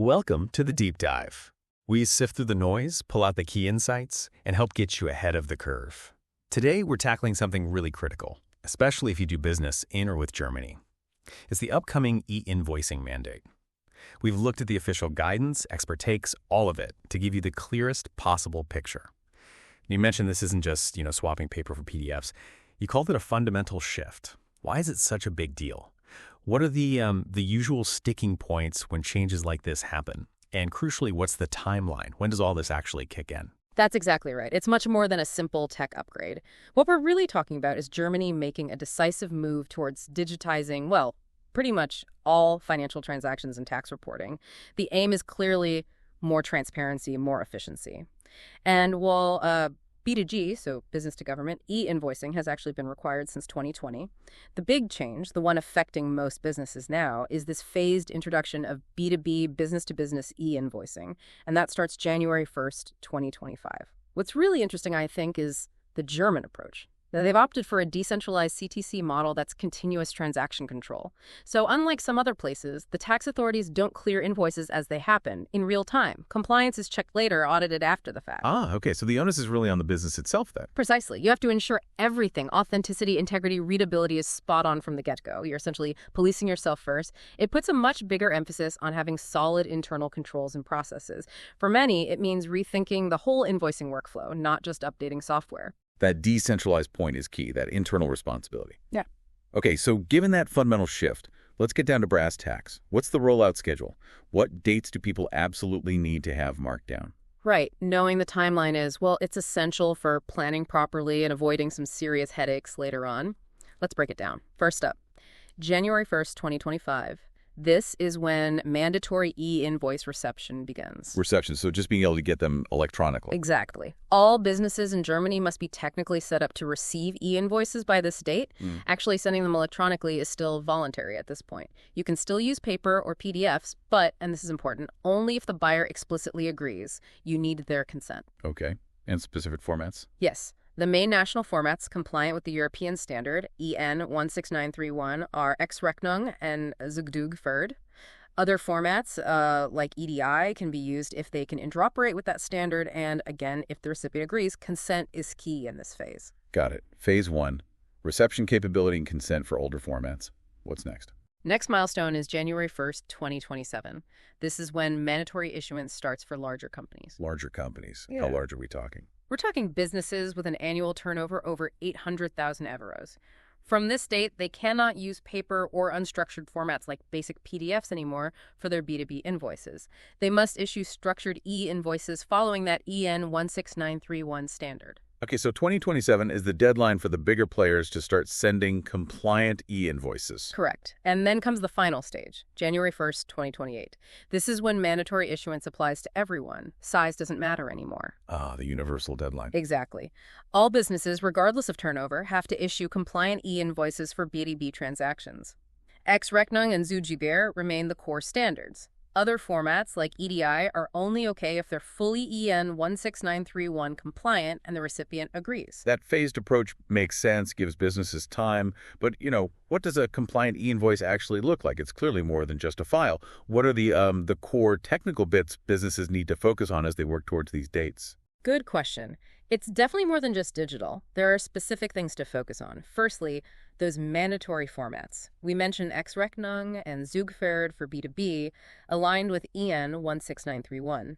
Welcome to the Deep Dive. We sift through the noise, pull out the key insights, and help get you ahead of the curve. Today, we're tackling something really critical, especially if you do business in or with Germany. It's the upcoming e-Invoicing mandate. We've looked at the official guidance, expert takes, all of it, to give you the clearest possible picture. You mentioned this isn't just, swapping paper for PDFs. You called it a fundamental shift. Why is it such a big deal? What are the usual sticking points when changes like this happen? And crucially, what's the timeline? When does all this actually kick in? That's exactly right. It's much more than a simple tech upgrade. What we're really talking about is Germany making a decisive move towards digitizing, well, pretty much all financial transactions and tax reporting. The aim is clearly more transparency, more efficiency. And while B2G, so business to government, e-invoicing has actually been required since 2020. The big change, the one affecting most businesses now, is this phased introduction of B2B, business to business e-invoicing. And that starts January 1st, 2025. What's really interesting, I think, is the German approach. Now, they've opted for a decentralized CTC model that's continuous transaction control. So unlike some other places, the tax authorities don't clear invoices as they happen, in real time. Compliance is checked later, audited after the fact. Ah, okay. So the onus is really on the business itself then. Precisely. You have to ensure everything, authenticity, integrity, readability is spot on from the get-go. You're essentially policing yourself first. It puts a much bigger emphasis on having solid internal controls and processes. For many, it means rethinking the whole invoicing workflow, not just updating software. That decentralized point is key, that internal responsibility. Yeah. Okay, so given that fundamental shift, let's get down to brass tacks. What's the rollout schedule? What dates do people absolutely need to have marked down? Right. Knowing the timeline is, well, it's essential for planning properly and avoiding some serious headaches later on. Let's break it down. First up, January 1st, 2025. This is when mandatory e-invoice reception begins. Reception, so just being able to get them electronically. Exactly. All businesses in Germany must be technically set up to receive e-invoices by this date. Actually, sending them electronically is still voluntary at this point. You can still use paper or PDFs, but, and this is important, only if the buyer explicitly agrees. You need their consent. Okay. And specific formats? Yes. The main national formats compliant with the European standard, EN 16931, are Ex-Rechnung and Zugdug-Ferd. Other formats, like EDI, can be used if they can interoperate with that standard, and again, if the recipient agrees, consent is key in this phase. Got it. Phase 1, reception capability and consent for older formats. What's next? Next milestone is January 1st, 2027. This is when mandatory issuance starts for larger companies. Larger companies. Yeah. How large are we talking? We're talking businesses with an annual turnover over 800,000 euros. From this date, they cannot use paper or unstructured formats like basic PDFs anymore for their B2B invoices. They must issue structured e-invoices following that EN 16931 standard. Okay, so 2027 is the deadline for the bigger players to start sending compliant e-invoices. Correct. And then comes the final stage, January 1st, 2028. This is when mandatory issuance applies to everyone. Size doesn't matter anymore. Ah, the universal deadline. Exactly. All businesses, regardless of turnover, have to issue compliant e-invoices for B2B transactions. Ex-Rechnung and Zugdug remain the core standards. Other formats, like EDI, are only okay if they're fully EN 16931 compliant and the recipient agrees. That phased approach makes sense, gives businesses time, but, what does a compliant e-invoice actually look like? It's clearly more than just a file. What are the core technical bits businesses need to focus on as they work towards these dates? Good question. It's definitely more than just digital. There are specific things to focus on. Firstly, those mandatory formats. We mentioned Ex-Rechnung and Zugferd for B2B, aligned with EN 16931.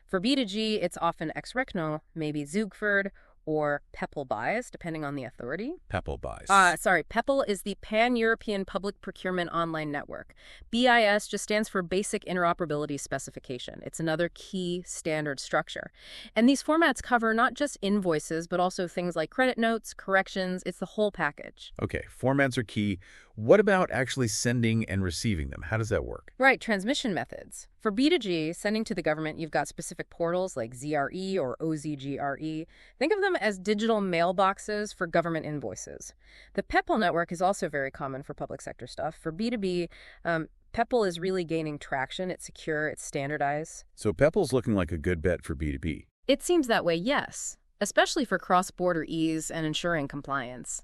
For B2G, it's often Ex-Rechnung, maybe Zugferd, or PEPL-BIS, depending on the authority. PEPL-BIS. PEPL is the Pan-European Public Procurement Online Network. BIS just stands for Basic Interoperability Specification. It's another key standard structure. And these formats cover not just invoices, but also things like credit notes, corrections. It's the whole package. Okay, formats are key. What about actually sending and receiving them? How does that work? Right, transmission methods. For B2G, sending to the government, you've got specific portals like ZRE or OZGRE. Think of them as digital mailboxes for government invoices. The PEPL network is also very common for public sector stuff. For B2B, PEPL is really gaining traction. It's secure, it's standardized. So PEPL's looking like a good bet for B2B. It seems that way, yes, especially for cross-border ease and ensuring compliance.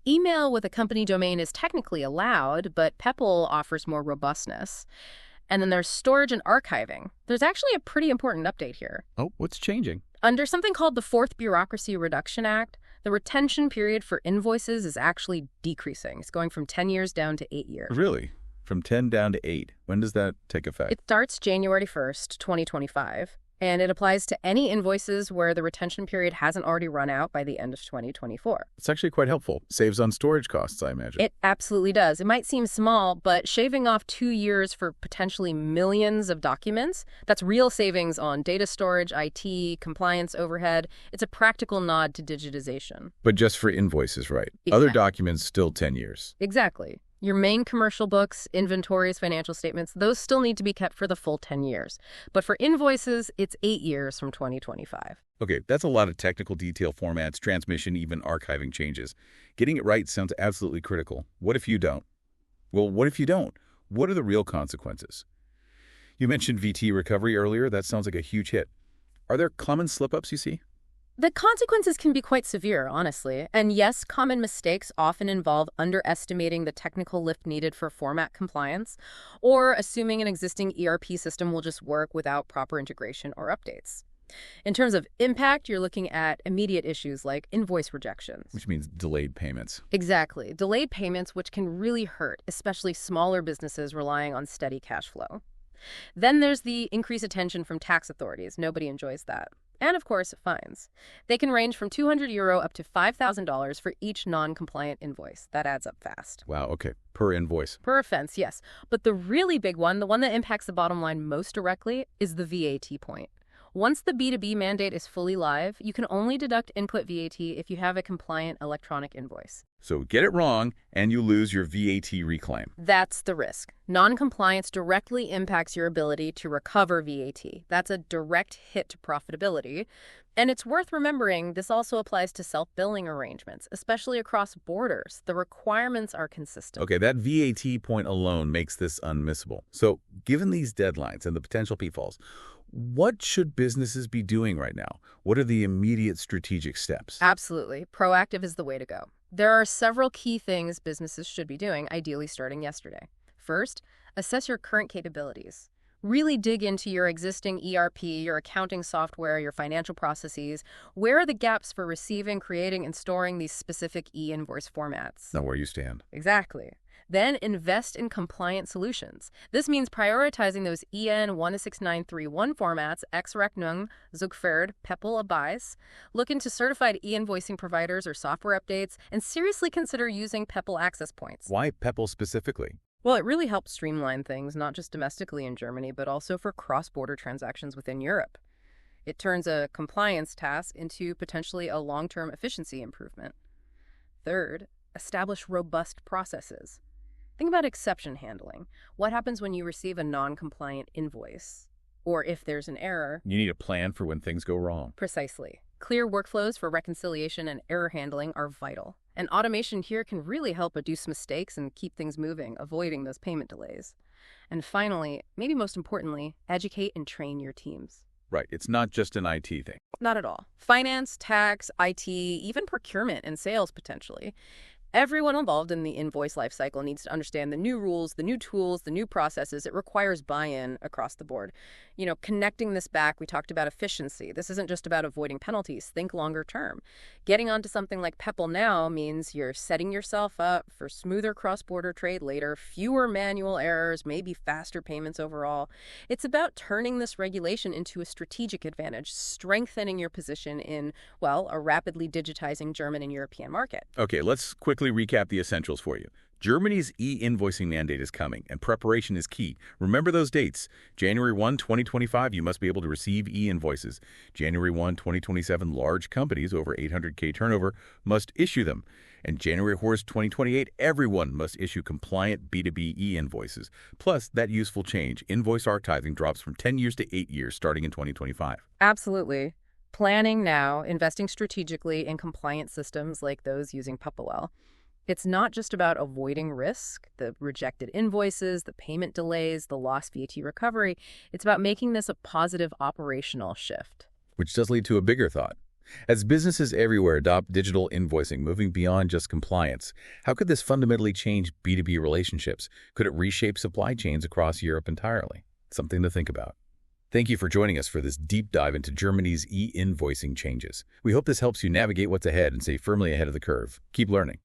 Email with a company domain is technically allowed, but PEPL offers more robustness. And then there's storage and archiving. There's actually a pretty important update here. Oh, what's changing? Under something called the Fourth Bureaucracy Reduction Act, the retention period for invoices is actually decreasing. It's going from 10 years down to 8 years. Really? From 10 down to 8. When does that take effect? It starts January 1st, 2025, and it applies to any invoices where the retention period hasn't already run out by the end of 2024. It's actually quite helpful. Saves on storage costs, I imagine. It absolutely does. It might seem small, but shaving off 2 years for potentially millions of documents, that's real savings on data storage, IT, compliance overhead. It's a practical nod to digitization. But just for invoices, right? Exactly. Other documents, still 10 years. Exactly. Your main commercial books, inventories, financial statements, those still need to be kept for the full 10 years. But for invoices, it's 8 years from 2025. Okay, that's a lot of technical detail formats, transmission, even archiving changes. Getting it right sounds absolutely critical. What if you don't? Well, what if you don't? What are the real consequences? You mentioned VT recovery earlier. That sounds like a huge hit. Are there common slip-ups you see? The consequences can be quite severe, honestly. And yes, common mistakes often involve underestimating the technical lift needed for format compliance, or assuming an existing ERP system will just work without proper integration or updates. In terms of impact, you're looking at immediate issues like invoice rejections. Which means delayed payments. Exactly. Delayed payments, which can really hurt, especially smaller businesses relying on steady cash flow. Then there's the increased attention from tax authorities. Nobody enjoys that. And, of course, fines. They can range from €200 up to $5,000 for each non-compliant invoice. That adds up fast. Wow, okay. Per invoice. Per offense, yes. But the really big one, the one that impacts the bottom line most directly, is the VAT point. Once the B2B mandate is fully live, you can only deduct input VAT if you have a compliant electronic invoice. So get it wrong, and you lose your VAT reclaim. That's the risk. Non-compliance directly impacts your ability to recover VAT. That's a direct hit to profitability. And it's worth remembering this also applies to self-billing arrangements, especially across borders. The requirements are consistent. Okay, that VAT point alone makes this unmissable. So given these deadlines and the potential pitfalls, what should businesses be doing right now? What are the immediate strategic steps? Absolutely. Proactive is the way to go. There are several key things businesses should be doing, ideally starting yesterday. First, assess your current capabilities. Really dig into your existing ERP, your accounting software, your financial processes. Where are the gaps for receiving, creating, and storing these specific e-invoice formats? Know where you stand. Exactly. Then invest in compliant solutions. This means prioritizing those EN 16931 formats, Ex-Rechnung, Zugferd, Peppel, Abais. Look into certified e-invoicing providers or software updates, and seriously consider using Peppel access points. Why Peppel specifically? Well, it really helps streamline things, not just domestically in Germany, but also for cross-border transactions within Europe. It turns a compliance task into potentially a long-term efficiency improvement. Third, establish robust processes. Think about exception handling. What happens when you receive a non-compliant invoice? Or if there's an error? You need a plan for when things go wrong. Precisely. Clear workflows for reconciliation and error handling are vital. And automation here can really help reduce mistakes and keep things moving, avoiding those payment delays. And finally, maybe most importantly, educate and train your teams. Right. It's not just an IT thing. Not at all. Finance, tax, IT, even procurement and sales potentially. Everyone involved in the invoice lifecycle needs to understand the new rules, the new tools, the new processes. It requires buy-in across the board. You know, connecting this back, we talked about efficiency. This isn't just about avoiding penalties. Think longer term. Getting onto something like Peppel now means you're setting yourself up for smoother cross-border trade later, fewer manual errors, maybe faster payments overall. It's about turning this regulation into a strategic advantage, strengthening your position in, well, a rapidly digitizing German and European market. Okay, let's quickly recap the essentials for you. Germany's e-invoicing mandate is coming, and preparation is key. Remember those dates. January 1, 2025, you must be able to receive e-invoices. January 1, 2027, large companies over 800K turnover must issue them. And January 1st, 2028, everyone must issue compliant B2B e-invoices. Plus, that useful change, invoice archiving drops from 10 years to 8 years starting in 2025. Absolutely. Planning now, investing strategically in compliant systems like those using Peppel. It's not just about avoiding risk, the rejected invoices, the payment delays, the lost VAT recovery. It's about making this a positive operational shift. Which does lead to a bigger thought. As businesses everywhere adopt digital invoicing, moving beyond just compliance, how could this fundamentally change B2B relationships? Could it reshape supply chains across Europe entirely? Something to think about. Thank you for joining us for this deep dive into Germany's e-invoicing changes. We hope this helps you navigate what's ahead and stay firmly ahead of the curve. Keep learning.